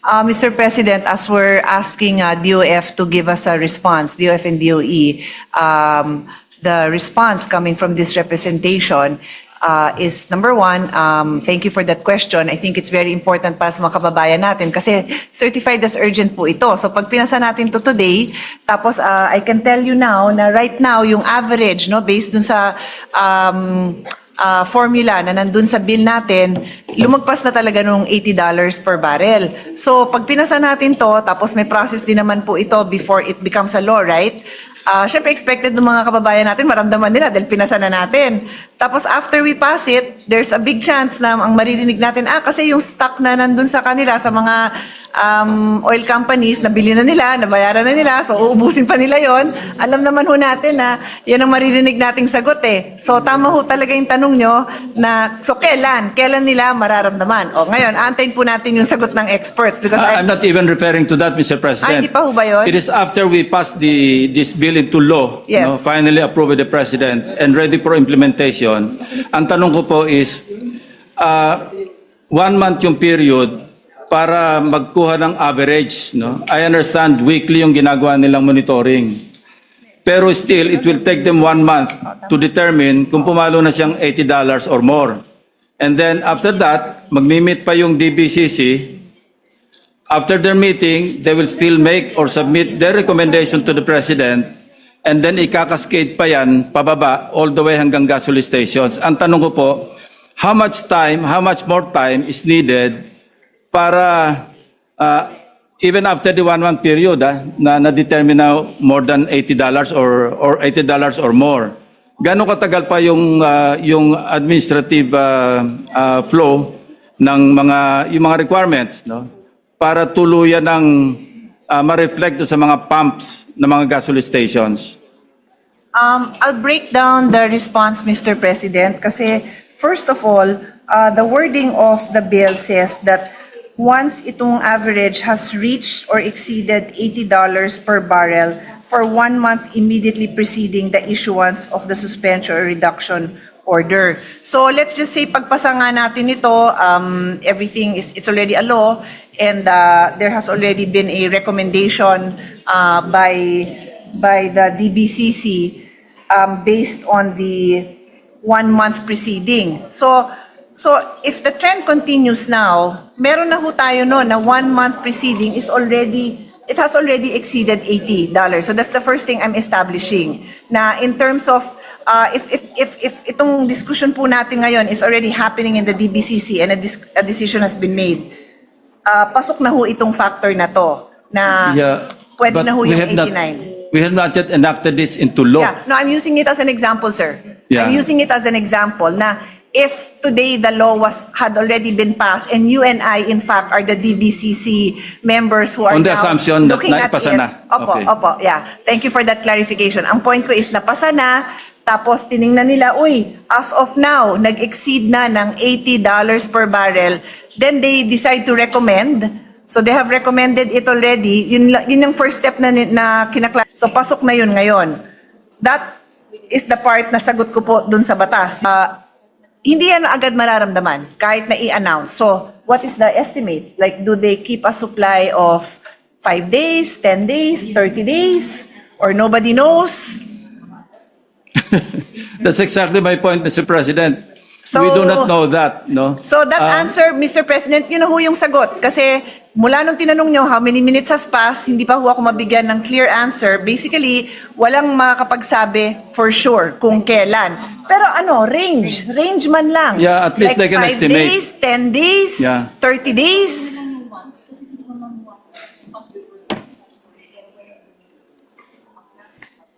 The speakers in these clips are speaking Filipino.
Mr. President, as we're asking DOF to give us a response, DOF and DOE, the response coming from this representation is number one, thank you for that question. I think it's very important para sa mga kababayan natin kasi certified as urgent po ito. So pag pinasa natin to today, tapos I can tell you now na right now yung average, no, based dun sa formula na nandun sa bill natin, lumagpas na talaga nung $80 per barrel. So pag pinasa natin to, tapos may process din naman po ito before it becomes a law, right? Siyempre expected ng mga kababayan natin, maramdaman nila dahil pinasa na natin. Tapos after we pass it, there's a big chance na ang maririnig natin, kasi yung stock na nandun sa kanila, sa mga oil companies, nabili na nila, nabayaran na nila, so uubusin pa nila yon. Alam naman ho natin na yan ang maririnig nating sagot eh. So tama ho talaga yung tanong nyo na, so kailan nila mararamdaman? O ngayon, aantayin po natin yung sagot ng experts. Because I'm not even referring to that, Mr. President. Hindi pa ho ba yun? It is after we pass this bill into law, Yes. finally approved by the President and ready for implementation. Ang tanong ko po is, 1 month yung period para magkuha ng average. No? I understand weekly yung ginagawa nilang monitoring. Pero still, it will take them 1 month to determine kung pumalo na siyang $80 or more. And then after that, magmi-meet pa yung DBCC. After their meeting, they will still make or submit their recommendation to the President. And then ikakaskade pa yan, pababa, all the way hanggang gasoline stations. Ang tanong ko po, how much more time is needed para even after the 1 month period na na-determine na more than $80 or $80 or more? Gano'ng katagal pa yung administrative flow ng yung mga requirements, no? Para tuluyan ng ma-reflect sa mga pumps ng mga gasoline stations? I'll break down the response, Mr. President, kasi first of all, the wording of the bill says that once itong average has reached or exceeded $80 per barrel for 1 month immediately preceding the issuance of the suspension or reduction order. So let's just say pagpasa nga natin ito, everything it's already a law, and there has already been a recommendation by the DBCC based on the 1 month preceding. So if the trend continues now, meron na ho tayo no na 1 month preceding it has already exceeded $80. So that's the first thing I'm establishing. Na in terms of if itong discussion po natin ngayon is already happening in the DBCC and a decision has been made, pasok na ho itong factor na to na pwede na ho yung 89. We have not yet enacted this into law. Yeah, no, I'm using it as an example, sir. Yeah. I'm using it as an example na if today the law had already been passed and you and I, in fact, are the DBCC members who are on the now assumption that looking at naipasa it. na. Opo, Okay. opo, yeah. Thank you for that clarification. Ang point ko is napasa na, tapos tiningnan nila, as of now, nag-exceed na ng $80 per barrel, then they decide to recommend. So they have recommended it already. Yun yung first step na kinakla. So pasok na yun ngayon. That is the part na sagot ko po dun sa batas. Hindi yan agad mararamdaman kahit na i-announce. So what is the estimate? Like, do they keep a supply of 5 days, 10 days, 30 days? Or nobody knows? That's exactly my point, Mr. President. So, we do not know that, no? So that answer, Mr. President, yun na ho yung sagot. Kasi mula nung tinanong nyo how many minutes has passed, hindi pa ho ako mabigyan ng clear answer. Basically, walang makakapagsabi for sure kung kailan. Pero range man lang. Yeah, at least like they can 5 estimate. days, 10 days, Yeah. 30 days.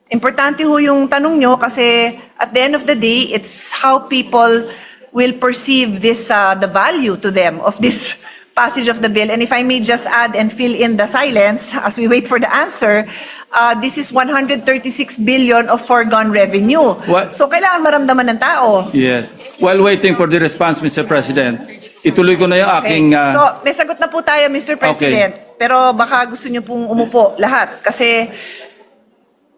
Importante ho yung tanong nyo kasi at the end of the day, it's how people will perceive this, the value to them of this passage of the bill. And if I may just add and fill in the silence as we wait for the answer, this is 136 billion of foregone revenue. What? So kailangan maramdaman ng tao. Yes. While waiting for the response, Mr. President, ituloy ko na yung aking... So may sagot na po tayo, Mr. President. Pero baka gusto nyo pong umupo lahat kasi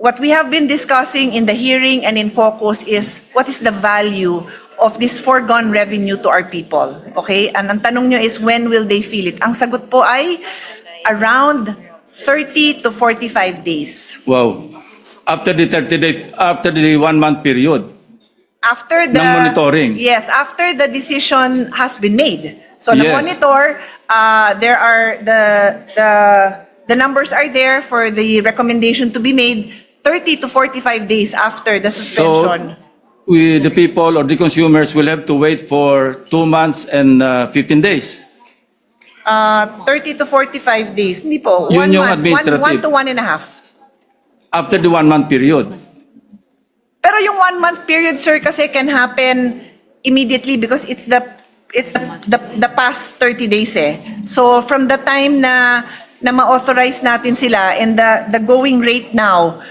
what we have been discussing in the hearing and in caucus is what is the value of this foregone revenue to our people. Okay? And ang tanong nyo is, when will they feel it? Ang sagot po ay around 30 to 45 days. Wow. After the 1 month period. After the Ng monitoring. Yes, after the decision has been made. So Yes. the monitor, there are the numbers are there for the recommendation to be made 30 to 45 days after the suspension. So, the people or the consumers will have to wait for 2 months and 15 days. 30 to 45 days. Hindi po. Yun 1 yung month, administrative. 1 to 1.5. After the 1 month period. Pero yung 1 month period, sir, kasi can happen immediately because it's the past 30 days eh. So from the time na ma-authorize natin sila and the going rate now,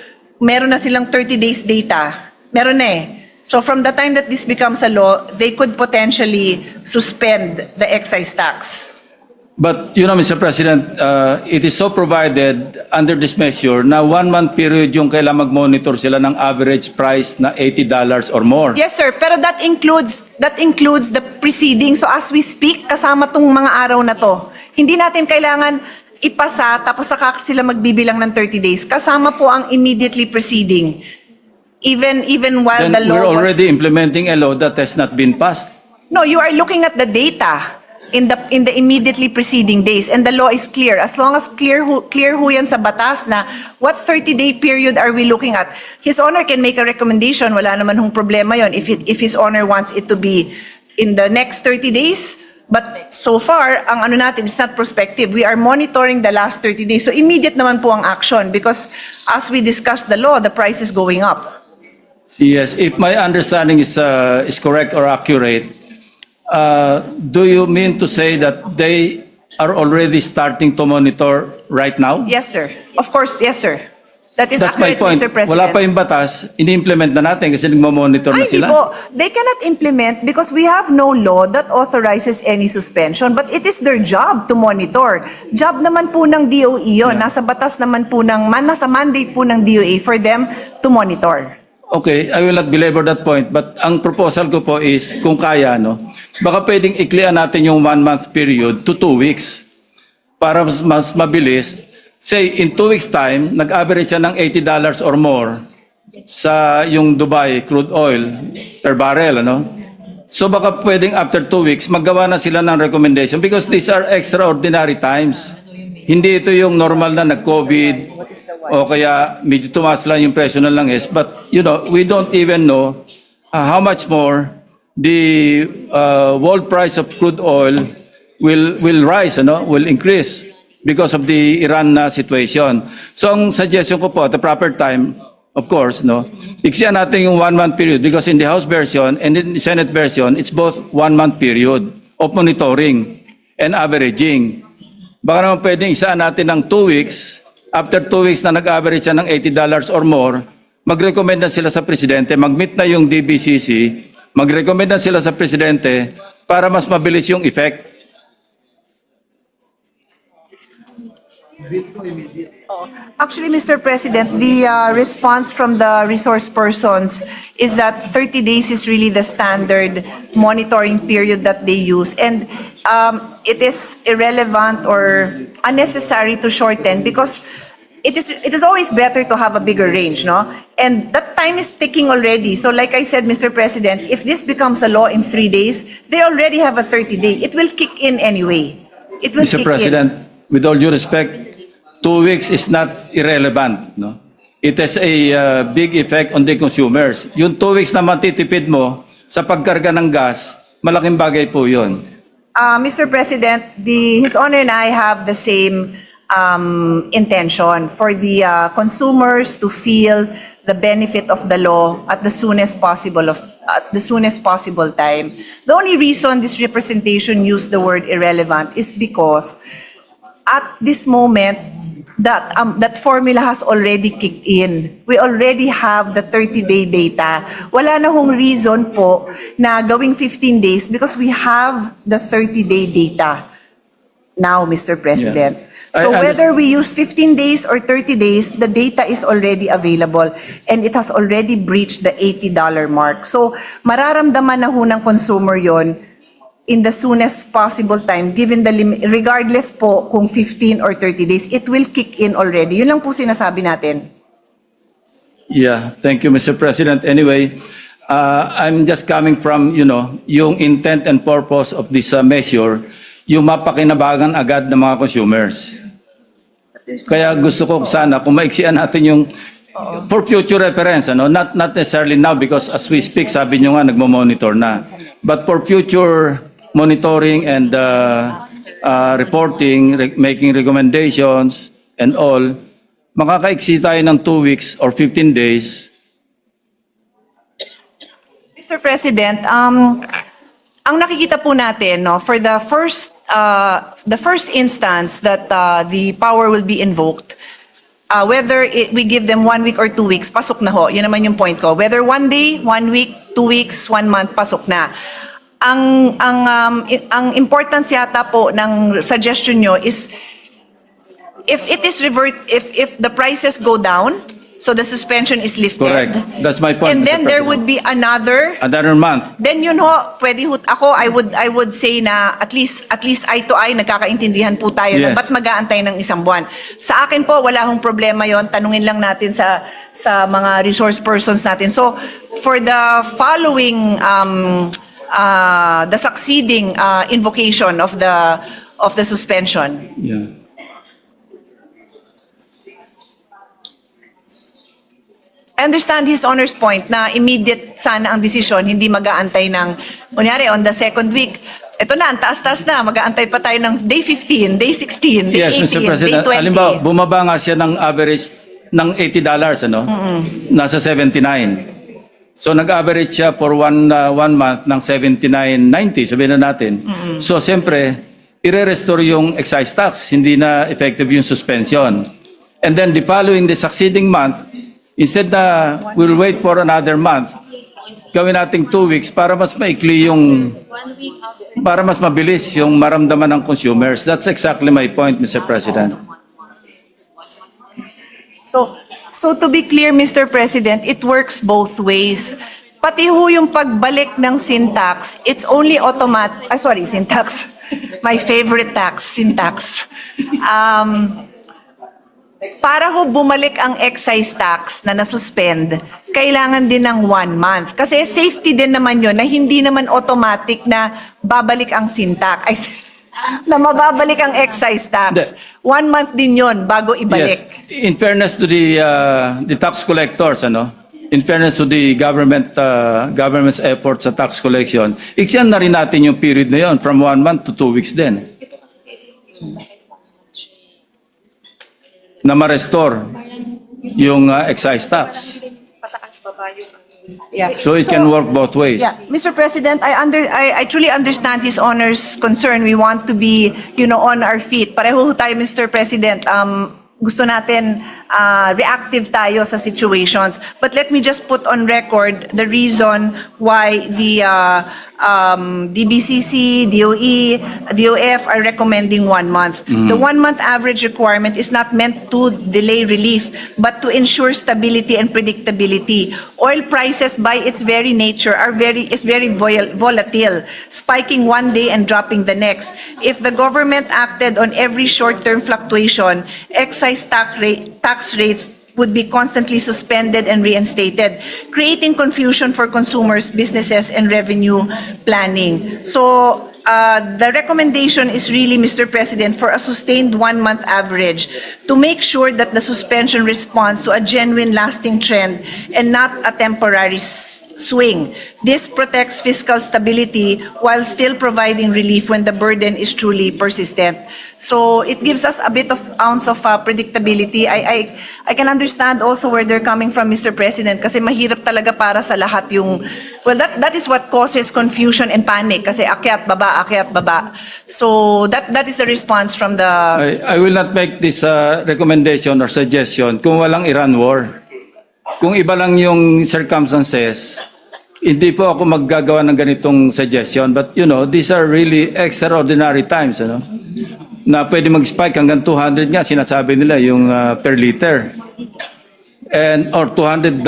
meron na silang 30 days data. Meron na eh. So from the time that this becomes a law, they could potentially suspend the excise tax. But, Mr. President, it is so provided under this measure na 1 month period yung kailangan mag-monitor sila ng average price na $80 or more. Yes, sir. Pero that includes the preceding. So as we speak, kasama tong mga araw na to. Hindi natin kailangan ipasa tapos saka sila magbibilang ng 30 days. Kasama po ang immediately preceding. Even while Then the law we're already implementing a law that has not been passed. No, you are looking at the data in the immediately preceding days, and the law is clear. As long as clear ho yan sa batas na what 30-day period are we looking at. His Honor can make a recommendation. Wala naman hong problema yon if His Honor wants it to be in the next 30 days. But so far, ang ano natin, it's not prospective. We are monitoring the last 30 days. So immediate naman po ang action because as we discuss the law, the price is going up. Yes, if my understanding is correct or accurate, do you mean to say that they are already starting to monitor right now? Yes, sir. Of course, yes, sir. That is That's my accurate, point. Mr. President. Wala pa yung batas, ini-implement na natin kasi nagmo-monitor na Ay, di sila. po. They cannot implement because we have no law that authorizes any suspension, but it is their job to monitor. Job naman po ng DOE yun. Nasa batas naman po nasa mandate po ng DOE for them to monitor. Okay, I will not belabor that point, but ang proposal ko po is, kung kaya, baka pwedeng i-clear natin yung 1 month period to 2 weeks para mas mabilis. Say, in 2 weeks time, nag-average siya ng $80 or more sa yung Dubai crude oil per barrel, So baka pwedeng after 2 weeks, maggawa na sila ng recommendation because these are extraordinary times. Hindi ito yung normal na nag-COVID o kaya medyo tumaas lang yung presyo ng langis. But, we don't even know how much more the world price of crude oil will rise, will increase because of the Iran situation. So, ang suggestion ko po at the proper time, of course, iksiyan natin yung 1 month period because in the House version and in the Senate version, it's both 1 month period of monitoring and averaging. Baka naman pwedeng isaan natin ng 2 weeks. After 2 weeks na nag-average siya ng $80 or more, mag-recommend na sila sa Presidente, mag-meet na yung DBCC, mag-recommend na sila sa Presidente para mas mabilis yung effect. Actually, Mr. President, the response from the resource persons is that 30 days is really the standard monitoring period that they use. And it is irrelevant or unnecessary to shorten because it is always better to have a bigger range, And that time is ticking already. So like I said, Mr. President, if this becomes a law in 3 days, they already have a 30-day. It will kick in anyway. It will Mr. kick President, in. with all due respect, 2 weeks is not irrelevant. It has a big effect on the consumers. Yung 2 weeks na matitipid mo sa pagkarga ng gas, malaking bagay po yun. Mr. President, His Honor and I have the same intention for the consumers to feel the benefit of the law at the soonest possible time. The only reason this representation used the word irrelevant is because at this moment that formula has already kicked in. We already have the 30-day data. Wala na hong reason po na gawing 15 days because we have the 30-day data now, Mr. President. I So I whether we use 15 days or 30 days, the data is already available and it has already breached the $80 mark. So mararamdaman na ho ng consumer yon in the soonest possible time, given the regardless po kung 15 or 30 days, it will kick in already. Yun lang po sinasabi natin. Yeah, thank you, Mr. President. Anyway, I'm just coming from, yung intent and purpose of this measure, yung mapakinabangan agad ng mga consumers. Kaya gusto ko sana, kung maiksian natin yung, for future reference, not necessarily now because as we speak, sabi nyo nga, nagmo-monitor na. But for future monitoring and reporting, making recommendations and all, makakaiksi tayo ng 2 weeks or 15 days. Mr. President, ang nakikita po natin, no, for the first instance that the power will be invoked, whether we give them 1 week or 2 weeks, pasok na ho. Yun naman yung point ko. Whether 1 day, 1 week, 2 weeks, 1 month, pasok na. Ang importance yata po ng suggestion nyo is if the prices go down, so the suspension is lifted. Correct. That's my point, And Mr. then there would President. be Another month. then yun ho, pwede ho, I would say na at least eye to eye, nagkakaintindihan po tayo na Yes. ba't mag-aantay ng isang buwan. Sa akin po, wala hong problema yon. Tanungin lang natin sa mga resource persons natin. So, for the following, the succeeding invocation of the suspension, Yeah. I understand his honor's point na immediate sana ang desisyon, hindi mag-aantay ng, kunyari, on the second week, ito na, ang taas-taas na, mag-aantay pa tayo ng day 15, day 16, day Yes, 18, Mr. day President. 20. Halimbawa, bumaba nga siya ng average ng $80, Nasa 79. So nag-average siya for one month ng 79.90, sabihin na natin. So siyempre, ire-restore yung excise tax, hindi na effective yung suspension. And then the succeeding month, instead na we'll wait for another month, gawin nating 2 weeks para mas maikli para mas mabilis yung maramdaman ng consumers. That's exactly my point, Mr. President. So to be clear, Mr. President, it works both ways. Pati ho yung pagbalik ng sin tax, it's only sin tax. My favorite tax, sin tax. Para ho bumalik ang excise tax na nasuspend, kailangan din ng 1 month. Kasi safety din naman yun na hindi naman automatic na babalik ang sin tax. Na mababalik ang excise tax. 1 month din yun bago ibalik. Yes. In fairness to the tax collectors, in fairness to the government's efforts sa tax collection, iksyan na rin natin yung period na yun from 1 month to 2 weeks din. Na ma-restore yung excise tax. Yeah. So it can work both ways. Yeah, Mr. President, I truly understand his honor's concern. We want to be, on our feet. Pareho ho tayo, Mr. President. Gusto natin reactive tayo sa situations. But let me just put on record the reason why the DBCC, DOE, DOF are recommending 1 month. The 1 month average requirement is not meant to delay relief, but to ensure stability and predictability. Oil prices by its very nature is very volatile, spiking one day and dropping the next. If the government acted on every short-term fluctuation, excise tax rates would be constantly suspended and reinstated, creating confusion for consumers, businesses, and revenue planning. So the recommendation is really, Mr. President, for a sustained 1 month average to make sure that the suspension responds to a genuine lasting trend and not a temporary swing. This protects fiscal stability while still providing relief when the burden is truly persistent. So it gives us a bit of ounce of predictability. I can understand also where they're coming from, Mr. President, kasi mahirap talaga para sa lahat yung, well, that is what causes confusion and panic, kasi akyat, baba. So that is the response from the... I will not make this recommendation or suggestion kung walang Iran war. Kung iba lang yung circumstances, hindi po ako maggagawa ng ganitong suggestion. But, these are really extraordinary times, na pwede mag-spike hanggang 200 nga, sinasabi nila yung per liter. And or $200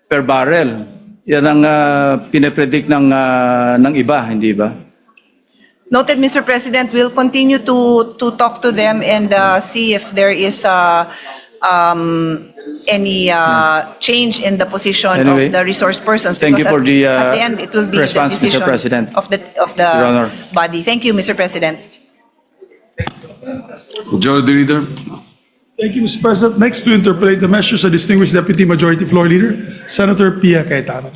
per barrel. Yan ang pinapredict ng iba, hindi ba? Noted, Mr. President, we'll continue to talk to them and see if there is any change in the position Anyway, of the resource persons. thank you because for the at the end, it will be the response, Mr. decision President. of the Your Honor. body. Thank you, Mr. President. Majority Leader. Thank you, Mr. President. Next to interpolate the measures, the distinguished Deputy Majority Floor Leader, Senator Pia Cayetano.